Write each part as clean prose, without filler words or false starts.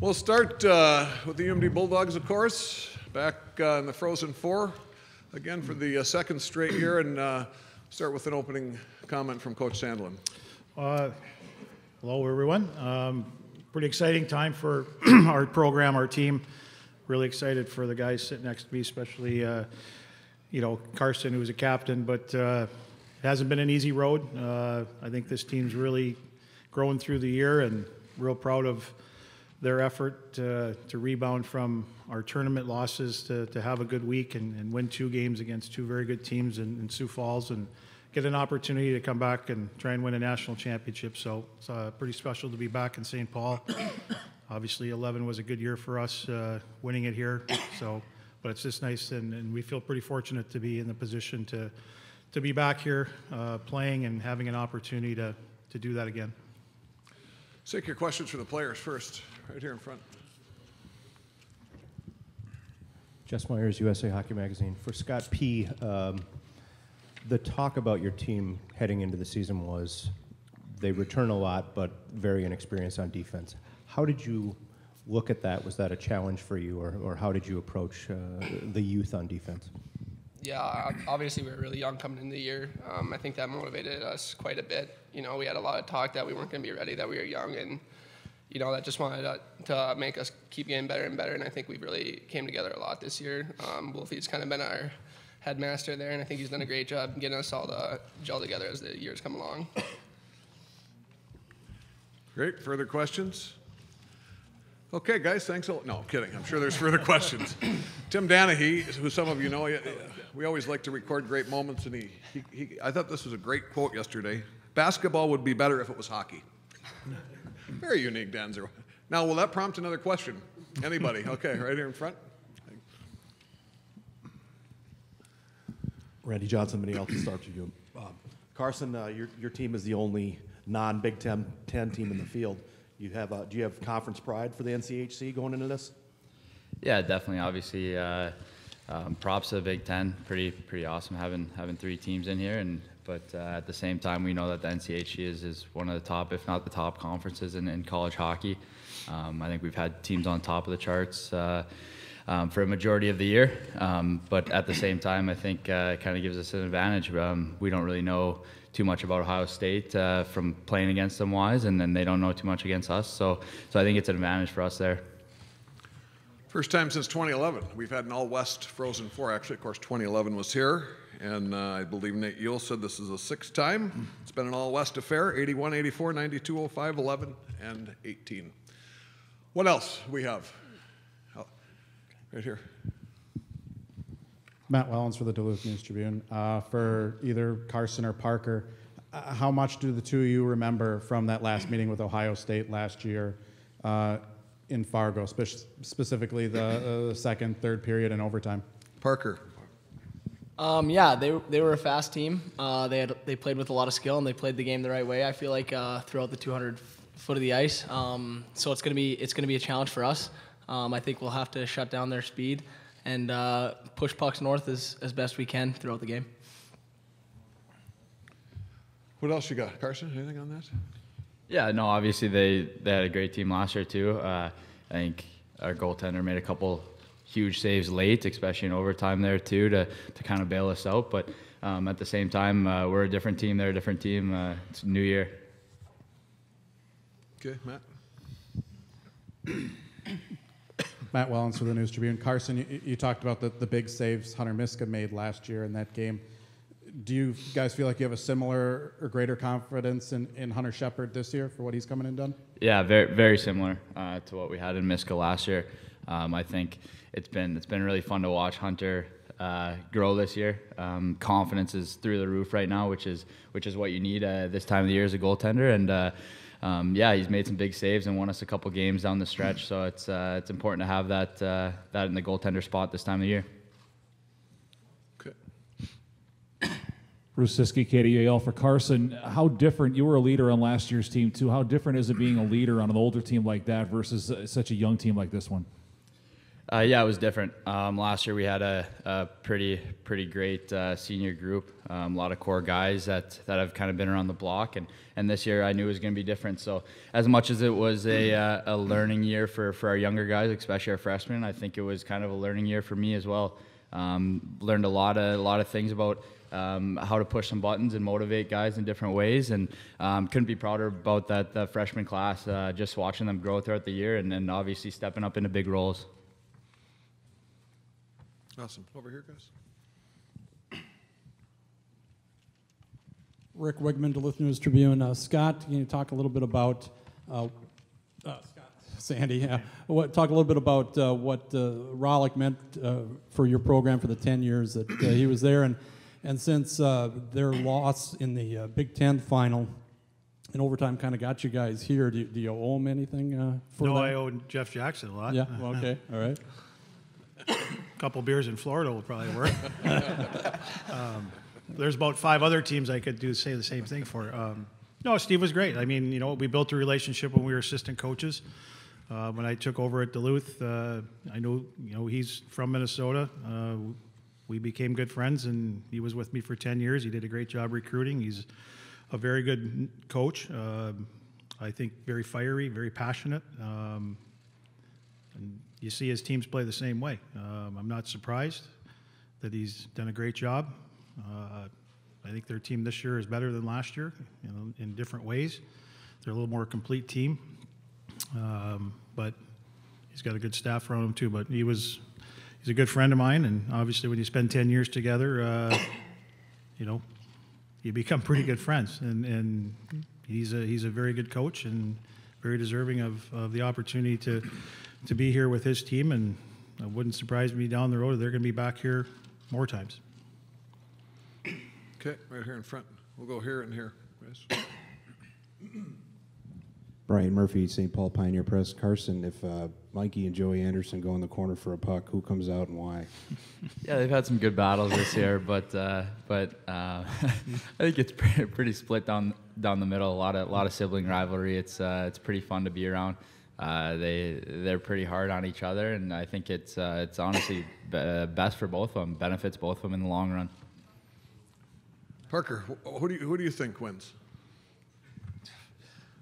We'll start with the UMD Bulldogs, of course, back in the Frozen Four, again for the second straight year, and start with an opening comment from Coach Sandlin. Hello, everyone. Pretty exciting time for our program, our team. Really excited for the guys sitting next to me, especially, Karson, who's a captain, but it hasn't been an easy road. I think this team's really growing through the year and real proud of their effort to rebound from our tournament losses to have a good week and win 2 games against 2 very good teams in Sioux Falls and get an opportunity to come back and try and win a national championship. So it's pretty special to be back in St. Paul. Obviously, 11 was a good year for us, winning it here. But it's just nice, and we feel pretty fortunate to be in the position to be back here playing and having an opportunity to do that again. Take your questions for the players first, right here in front. Jess Myers, USA Hockey Magazine. For Scott P., the talk about your team heading into the season was they return a lot, but very inexperienced on defense. How did you look at that? Was that a challenge for you, or how did you approach the youth on defense? Yeah, obviously we were really young coming into the year. I think that motivated us quite a bit. We had a lot of talk that we weren't going to be ready, that we were young, and that just wanted to make us keep getting better and better. And I think we really came together a lot this year. Wolfie's kind of been our headmaster there, and I think he's done a great job getting us all to gel together as the years come along. Great. Further questions? Okay, guys, thanks a lot. No, kidding. I'm sure there's further questions. Tim Danahy, who some of you know, we always like to record great moments, and I thought this was a great quote yesterday. Basketball would be better if it was hockey. Very unique, Danzer. Now, will that prompt another question? Anybody? Okay, right here in front. Randy Johnson, Minneapolis, to start with you. Karson, your team is the only non-Big Ten team in the field. Do you have conference pride for the NCHC going into this? Yeah, definitely. Obviously, props to the Big Ten. Pretty awesome having 3 teams in here. But at the same time, we know that the NCHC is one of the top, if not the top, conferences in college hockey. I think we've had teams on top of the charts for a majority of the year. But at the same time, I think it kind of gives us an advantage. We don't really know too much about Ohio State from playing against them wise, and then they don't know too much against us. So I think it's an advantage for us there. First time since 2011. We've had an all-West Frozen Four. Actually, of course, 2011 was here, and I believe Nate Yule said this is the 6th time. It's been an all-West affair, 81, 84, 92, 05, 11, and 18. What else we have? Right here. Matt Wellens for the Duluth News Tribune. For either Karson or Parker, how much do the two of you remember from that last meeting with Ohio State last year in Fargo, specifically the second, third period, and overtime? Parker. Yeah, they were a fast team. They played with a lot of skill, and they played the game the right way. I feel like throughout the 200 foot of the ice. So it's gonna be a challenge for us. I think we'll have to shut down their speed and push pucks north as best we can throughout the game. What else you got, Karson? Anything on that? Yeah, no, obviously they had a great team last year too. I think our goaltender made a couple huge saves late, especially in overtime there too, to kind of bail us out. But at the same time, we're a different team. They're a different team. It's a new year. Okay, Matt. Matt Wellens for the News Tribune. Karson, you talked about the big saves Hunter Miska made last year in that game. Do you guys feel like you have a similar or greater confidence in Hunter Shepard this year for what he's coming and done? Yeah, very, very similar to what we had in Miska last year. I think it's been really fun to watch Hunter grow this year. Confidence is through the roof right now, which is what you need this time of the year as a goaltender. And yeah, he's made some big saves and won us a couple games down the stretch. So it's important to have that in the goaltender spot this time of the year. Bruce Siski, KDAL for Karson. How different, you were a leader on last year's team too, how different is it being a leader on an older team like that versus such a young team like this one? Yeah, it was different. Last year we had a pretty great senior group, a lot of core guys that have kind of been around the block, and this year I knew it was going to be different. So as much as it was a learning year for our younger guys, especially our freshmen, I think it was kind of a learning year for me as well. Learned a lot of things about how to push some buttons and motivate guys in different ways, and couldn't be prouder about the freshman class. Just watching them grow throughout the year, and then obviously stepping up into big roles. Awesome. Over here, guys. Rick Wigman, Duluth News Tribune. Scott, can you talk a little bit about Scott Sandy? Yeah. Talk a little bit about what Rollick meant for your program for the 10 years that he was there, and since their loss in the Big Ten final in overtime kind of got you guys here, do you owe them anything for that? No, I owe Jeff Jackson a lot. Yeah. Well, okay. All right. A couple beers in Florida will probably work. There's about 5 other teams I could say the same thing for. No, Steve was great. I mean, we built a relationship when we were assistant coaches. When I took over at Duluth, I knew, he's from Minnesota. We became good friends, and he was with me for 10 years. He did a great job recruiting. He's a very good coach. I think very fiery, very passionate. And you see his teams play the same way. I'm not surprised that he's done a great job. I think their team this year is better than last year, in different ways. They're a little more complete team, but he's got a good staff around him too. But he's a good friend of mine, and obviously when you spend 10 years together, you become pretty good friends. And he's a very good coach and very deserving of the opportunity to be here with his team, and it wouldn't surprise me down the road they're going to be back here more times. Okay, right here in front. We'll go here and here. Yes. Brian Murphy, St. Paul Pioneer Press. Karson, if Mikey and Joey Anderson go in the corner for a puck, who comes out and why? Yeah, they've had some good battles this year, but I think it's pretty split down the middle. A lot of sibling rivalry. It's pretty fun to be around. They're pretty hard on each other, and I think it's honestly best for both of them. Benefits both of them in the long run. Parker, who do you think wins?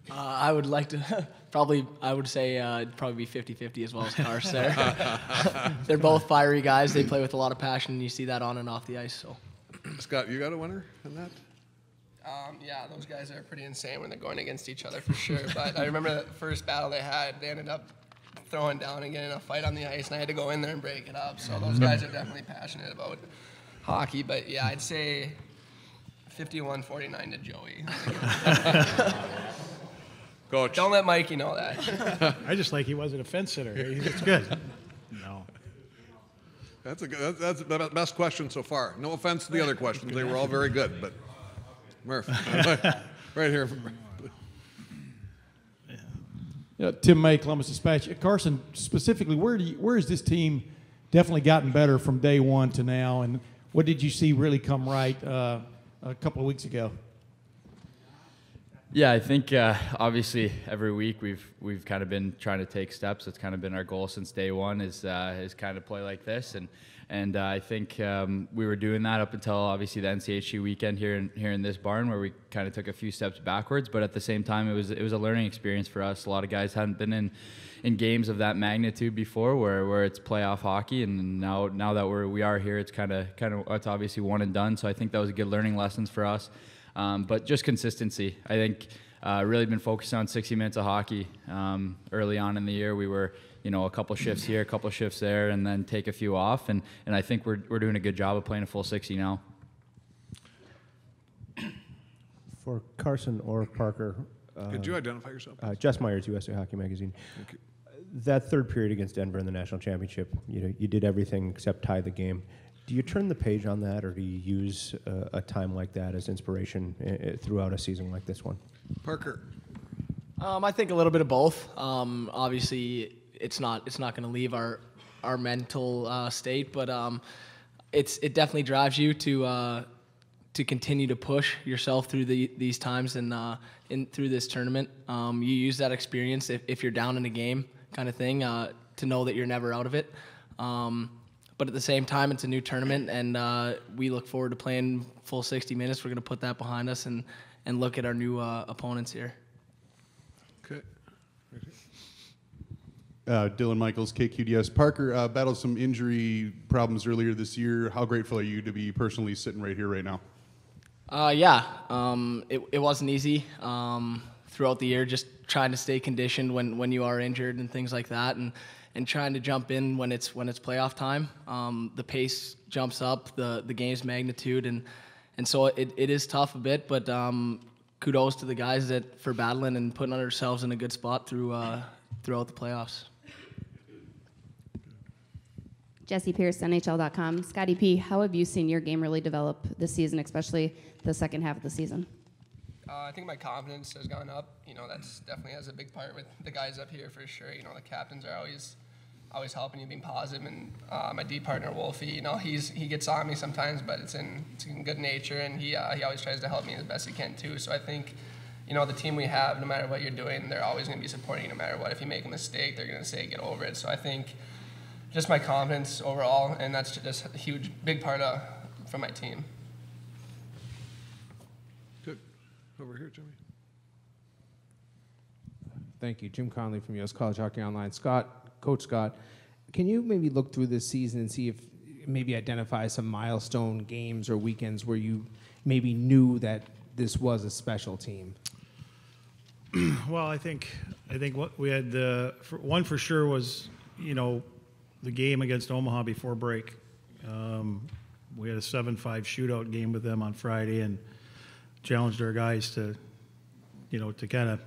I would like to I would say it'd probably be 50-50 as well as Kars there. They're both fiery guys. They play with a lot of passion, and you see that on and off the ice. So, Scott, you got a winner in that? Yeah, those guys are pretty insane when they're going against each other for sure. But I remember the first battle they had, they ended up throwing down and getting a fight on the ice, and I had to go in there and break it up. So those guys are definitely passionate about hockey. But yeah, I'd say 51-49 to Joey. Coach. Don't let Mikey know that. I just like he wasn't a fence sitter. It's good. No. That's the best question so far. No offense to the other questions. They were all very good, but Murph, right here. Yeah, Tim May, Columbus Dispatch. Karson, specifically, where has this team definitely gotten better from day one to now, and what did you see really come right a couple of weeks ago? Yeah, I think obviously every week we've kind of been trying to take steps. It's kind of been our goal since day one is kind of play like this, and I think we were doing that up until obviously the NCHC weekend here in this barn, where we kind of took a few steps backwards. But at the same time, it was a learning experience for us. A lot of guys hadn't been in games of that magnitude before, where it's playoff hockey, and now that we are here, it's kind of it's obviously one and done. So I think that was a good learning lessons for us. But just consistency. I think really been focused on 60 minutes of hockey. Early on in the year, we were, a couple shifts here, a couple shifts there, and then take a few off. And I think we're doing a good job of playing a full 60 now. For Karson or Parker. Could you identify yourself? Jess Myers, USA Hockey Magazine. Thank you. That third period against Denver in the national championship, you did everything except tie the game. Do you turn the page on that, or do you use a time like that as inspiration throughout a season like this one? Parker. I think a little bit of both. Obviously, it's not going to leave our mental state, but it definitely drives you to continue to push yourself through these times and through this tournament. You use that experience if you're down in a game, kind of thing, to know that you're never out of it. But at the same time, it's a new tournament, and we look forward to playing full 60 minutes. We're going to put that behind us and look at our new opponents here. Okay. Dylan Michaels, KQDS. Parker battled some injury problems earlier this year. How grateful are you to be personally sitting right here right now? It wasn't easy throughout the year, just trying to stay conditioned when you are injured and things like that, and trying to jump in when it's playoff time. The pace jumps up, the game's magnitude, and so it is tough a bit, but kudos to the guys for battling and putting ourselves in a good spot throughout the playoffs. Jesse Pierce, NHL.com. Scotty P., how have you seen your game really develop this season, especially the second half of the season? I think my confidence has gone up. That's definitely has a big part with the guys up here for sure. The captains are always helping you, being positive, and my D partner Wolfie, he gets on me sometimes, but it's in good nature, and he always tries to help me as best he can too. So I think, the team we have, no matter what you're doing, they're always going to be supporting you no matter what. If you make a mistake, they're going to say get over it. So I think just my confidence overall, and that's just a huge, big part from my team. Good. Over here, Jimmy. Thank you. Jim Conley from U.S. College Hockey Online. Coach Scott, can you maybe look through this season and see if maybe identify some milestone games or weekends where you maybe knew that this was a special team? Well, I think what we had one for sure was, the game against Omaha before break. We had a 7-5 shootout game with them on Friday and challenged our guys to kind of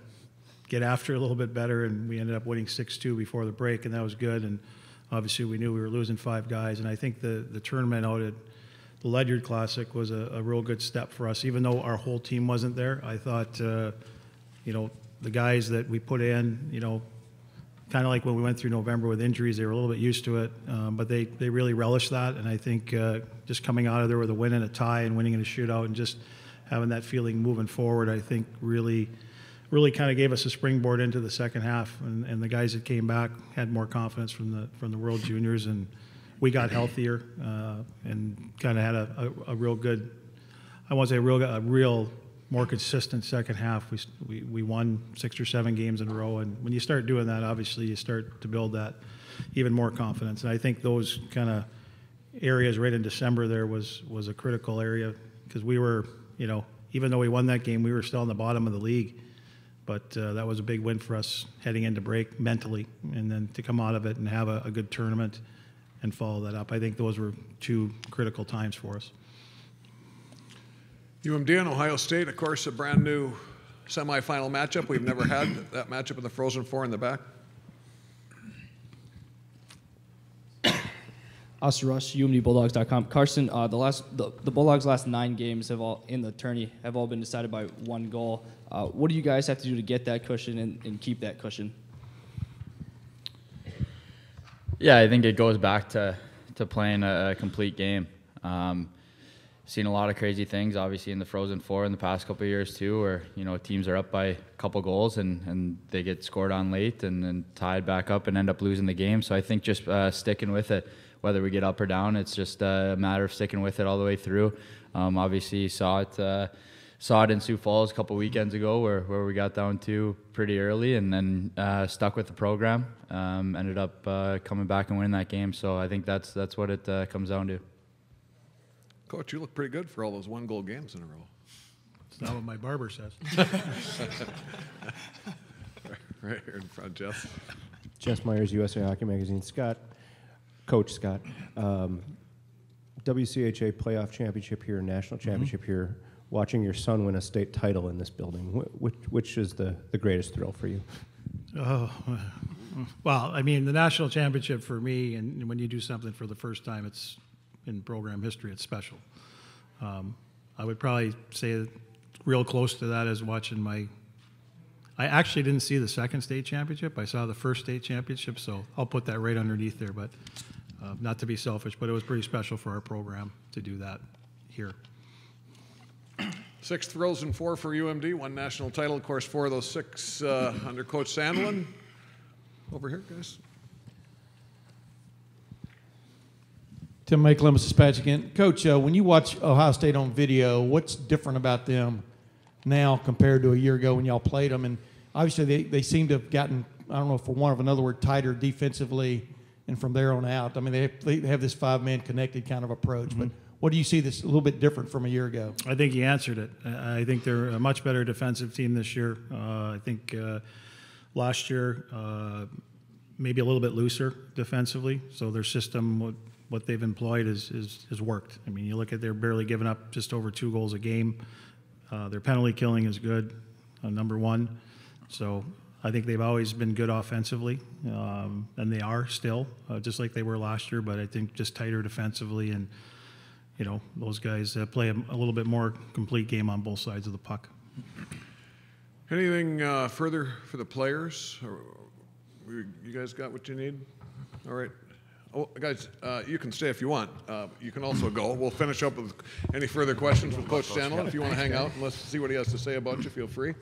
get after it a little bit better, and we ended up winning 6-2 before the break, and that was good. And obviously we knew we were losing 5 guys, and I think the tournament out at the Ledyard Classic was a real good step for us. Even though our whole team wasn't there, I thought, the guys that we put in, kind of like when we went through November with injuries, they were a little bit used to it, but they really relished that. And I think just coming out of there with a win and a tie and winning in a shootout and just having that feeling moving forward, I think really kind of gave us a springboard into the second half. And the guys that came back had more confidence from the World Juniors, and we got healthier and kind of had a real good, I won't say a real more consistent second half. We won 6 or 7 games in a row, and when you start doing that, obviously you start to build that even more confidence. And I think those kind of areas right in December there was a critical area, because we were, even though we won that game, we were still on the bottom of the league. But that was a big win for us heading into break mentally, and then to come out of it and have a good tournament and follow that up. I think those were 2 critical times for us. UMD and Ohio State, of course, a brand new semifinal matchup. We've never had that matchup in the Frozen Four in the back. Oscar Rush, UMDBulldogs.com. Karson, the Bulldogs' last 9 games have all been decided by 1 goal. What do you guys have to do to get that cushion and keep that cushion? Yeah, I think it goes back to playing a complete game. Seen a lot of crazy things, obviously, in the Frozen Four in the past couple of years too, where teams are up by a couple goals and they get scored on late and then tied back up and end up losing the game. So I think just sticking with it, whether we get up or down, it's just a matter of sticking with it all the way through. Obviously, saw it in Sioux Falls a couple weekends ago where we got down 2 pretty early and then stuck with the program. Ended up coming back and winning that game. So I think that's what it comes down to. Coach, you look pretty good for all those 1-goal games in a row. It's not what my barber says. Right here in front, Jess. Jess Myers, USA Hockey Magazine. Coach Scott, WCHA playoff championship here, national championship here. Watching your son win a state title in this building, which is the greatest thrill for you? Oh, well, I mean, the national championship for me, and when you do something for the first time, it's in program history, it's special. I would probably say real close to that is watching I actually didn't see the second state championship. I saw the first state championship, so I'll put that right underneath there. But not to be selfish, but it was pretty special for our program to do that here. 6th Frozen Four for UMD, 1 national title. Of course, 4 of those 6 under Coach Sandlin. Over here, guys. Tim Mike Columbus Dispatch again. Coach, when you watch Ohio State on video, what's different about them now compared to a year ago when y'all played them? And obviously they seem to have gotten, I don't know, for want of another word, tighter defensively, and from there on out. I mean, they have this five-man connected kind of approach. But what do you see this a little bit different from a year ago? I think you answered it. I think they're a much better defensive team this year. I think last year maybe a little bit looser defensively. So their system, what they've employed has worked. I mean, you look at they're barely giving up just over 2 goals a game. Their penalty killing is good, number one. So I think they've always been good offensively, and they are still, just like they were last year. But I think just tighter defensively, and you know, those guys play a little bit more complete game on both sides of the puck. Anything further for the players? You guys got what you need? All right. Oh, guys, you can stay if you want. You can also go. We'll finish up with any further questions with Coach Sandlin. If you want to hang out and let's see what he has to say about you, feel free.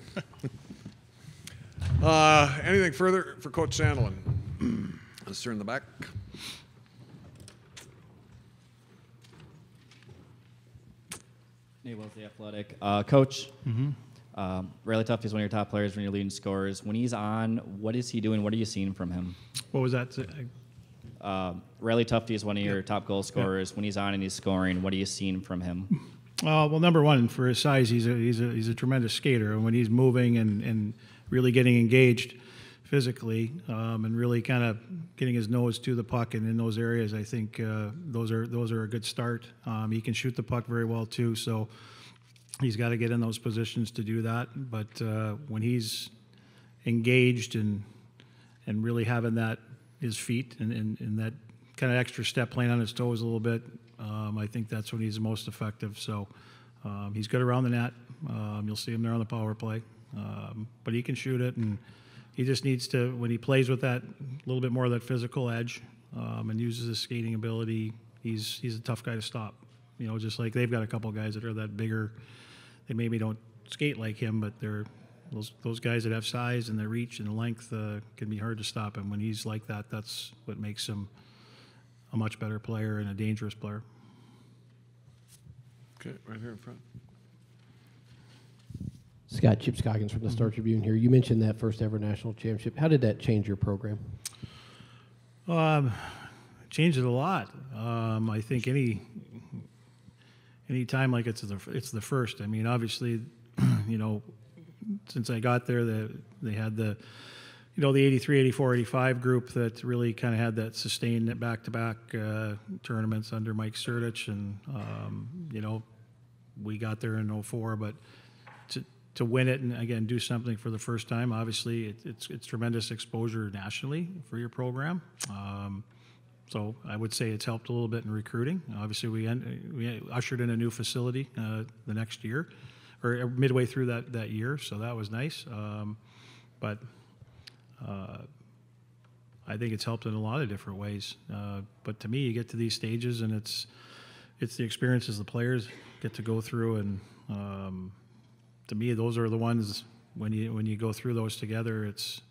Anything further for Coach Sandlin? Let's turn the back. Nate Wells, The Athletic. Coach, Riley Tufte is one of your top players when you're leading scorers. When he's on, what is he doing? What are you seeing from him? What was that? Riley Tufte is one of your top goal scorers. When he's on and he's scoring, what are you seeing from him? Well, number one, for his size, he's a tremendous skater, and when he's moving and really getting engaged physically, and really kind of getting his nose to the puck and in those areas, I think those are a good start. He can shoot the puck very well too, so he's got to get in those positions to do that. But when he's engaged and really having that his feet and that kind of extra step, playing on his toes a little bit, I think that's when he's the most effective. So he's good around the net. You'll see him there on the power play, but he can shoot it, and he just needs to, when he plays with that little bit more of that physical edge and uses his skating ability, he's a tough guy to stop. You know, just like they've got a couple guys that are that bigger. They maybe don't skate like him, but they're those guys that have size and their reach and length can be hard to stop. And when he's like that, that's what makes him a much better player and a dangerous player. Okay, right here in front. Scott, Chip Scoggins from the Star Tribune here. You mentioned that first ever national championship. How did that change your program? Changed it a lot. I think any time like it's the first. I mean, obviously, you know, since I got there, they had the 83, 84, 85 group that really kind of had that sustained back-to-back tournaments under Mike Surdich, and you know, we got there in 04, but to win it and again do something for the first time, obviously it's tremendous exposure nationally for your program. So I would say it's helped a little bit in recruiting. Obviously, we ushered in a new facility the next year, or midway through that year, so that was nice. But I think it's helped in a lot of different ways. But to me, you get to these stages, and it's the experiences the players get to go through, and to me, those are the ones when you go through those together, it's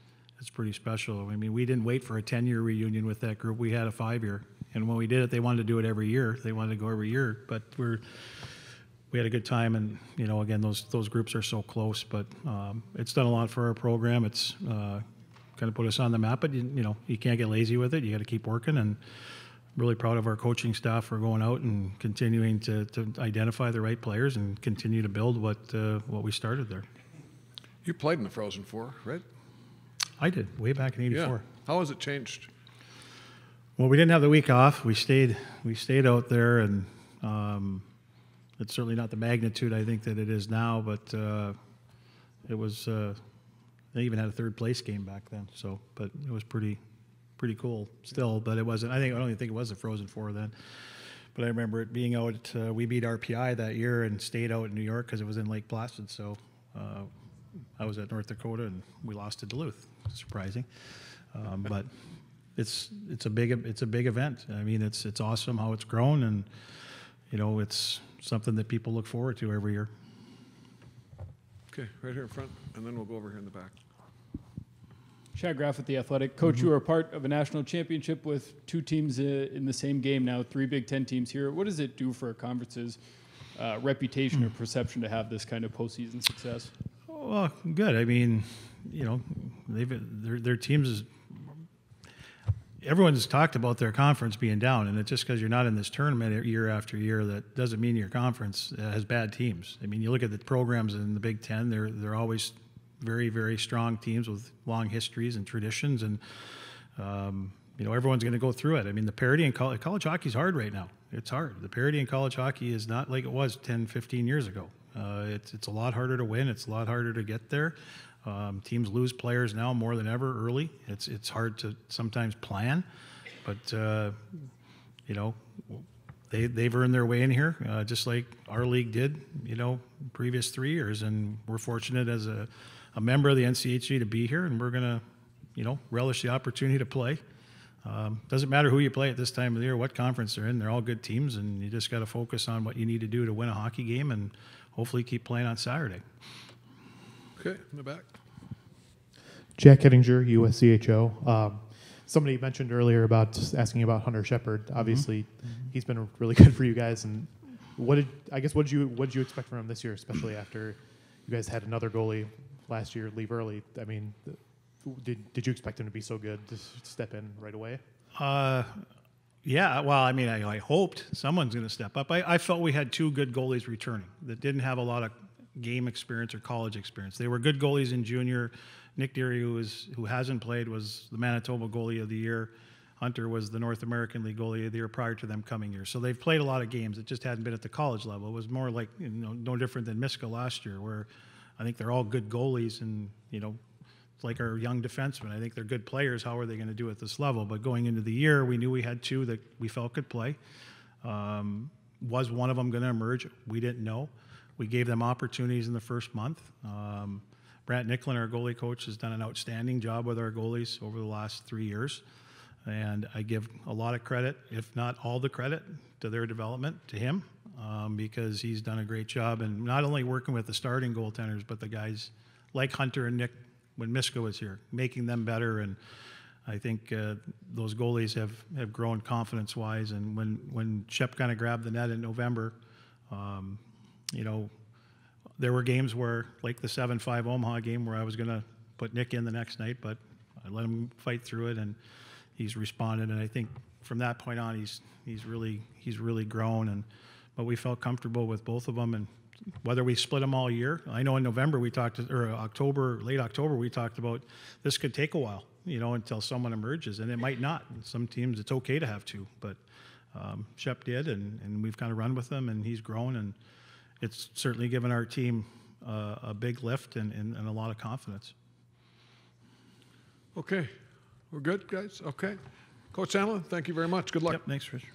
pretty special. I mean, we didn't wait for a 10-year reunion with that group. We had a 5-year, and when we did it, they wanted to do it every year. They wanted to go every year, but we had a good time, and you know, again, those groups are so close. But it's done a lot for our program. It's kind of put us on the map. But you know, you can't get lazy with it. You got to keep working, and really proud of our coaching staff for going out and continuing to identify the right players and continue to build what we started there. You played in the Frozen Four, right? I did, way back in '84. Yeah. How has it changed? Well, we didn't have the week off. We stayed out there, and it's certainly not the magnitude I think that it is now, but it was. They even had a third place game back then, so but it was pretty cool still. But it wasn't. I don't even think it was the Frozen Four then. But I remember it being out. We beat RPI that year and stayed out in New York because it was in Lake Placid. So I was at North Dakota, and we lost to Duluth. Surprising, but it's a big event. I mean, it's awesome how it's grown, and you know, it's something that people look forward to every year. Okay, right here in front, and then we'll go over here in the back. Chad Graff with The Athletic. Coach, you are part of a national championship with two teams in the same game now, 3 Big Ten teams here. What does it do for a conference's reputation or perception to have this kind of postseason success? Well, good. I mean, you know, their teams everyone's talked about their conference being down, and it's just because you're not in this tournament year after year that doesn't mean your conference has bad teams. I mean, you look at the programs in the Big Ten; they're always very, very strong teams with long histories and traditions, and you know, everyone's going to go through it. I mean, the parity in college hockey is hard right now. It's hard. The parity in college hockey is not like it was 10, 15 years ago. It's a lot harder to win. It's a lot harder to get there. Teams lose players now more than ever early. It's hard to sometimes plan, but you know, they've earned their way in here, just like our league did, you know, previous 3 years, and we're fortunate as a member of the NCHC to be here, and we're gonna, you know, relish the opportunity to play. Doesn't matter who you play at this time of the year, what conference they're in. They're all good teams, and you just got to focus on what you need to do to win a hockey game, and hopefully keep playing on Saturday. Okay, in the back. Jack Hettinger, USCHO. Somebody mentioned earlier about asking about Hunter Shepard. Obviously, he's been really good for you guys. And what did you expect from him this year, especially after you guys had another goalie last year leave early? I mean, did you expect him to be so good to step in right away? Yeah, well, I mean, I hoped someone's going to step up. I felt we had 2 good goalies returning that didn't have a lot of game experience or college experience. They were good goalies in junior. Nick Deary, who hasn't played, was the Manitoba goalie of the year. Hunter was the North American League goalie of the year prior to them coming here. So they've played a lot of games. It just hadn't been at the college level. It was more like, you know, no different than Miska last year, where I think they're all good goalies, and, you know, it's like our young defensemen. I think they're good players. How are they going to do at this level? But going into the year, we knew we had 2 that we felt could play. Was one of them going to emerge? We didn't know. We gave them opportunities in the first month. Brant Nicklin, our goalie coach, has done an outstanding job with our goalies over the last 3 years. And I give a lot of credit, if not all the credit, to their development, to him, because he's done a great job. And not only working with the starting goaltenders, but the guys like Hunter and Nick when Miska was here, making them better. And I think those goalies have grown confidence-wise. And when Shep kind of grabbed the net in November, you know, there were games where, like the 7-5 Omaha game, where I was going to put Nick in the next night, but I let him fight through it, and he's responded. And I think from that point on, he's really grown. But we felt comfortable with both of them, and whether we split them all year. I know in November we talked, or late October we talked about this could take a while, you know, until someone emerges, and it might not. Some teams it's okay to have 2, but Shep did, and we've kind of run with him, and he's grown, and it's certainly given our team a big lift and a lot of confidence. Okay, we're good, guys. Okay, Coach Sandlin, thank you very much. Good luck. Yep, thanks, Richard.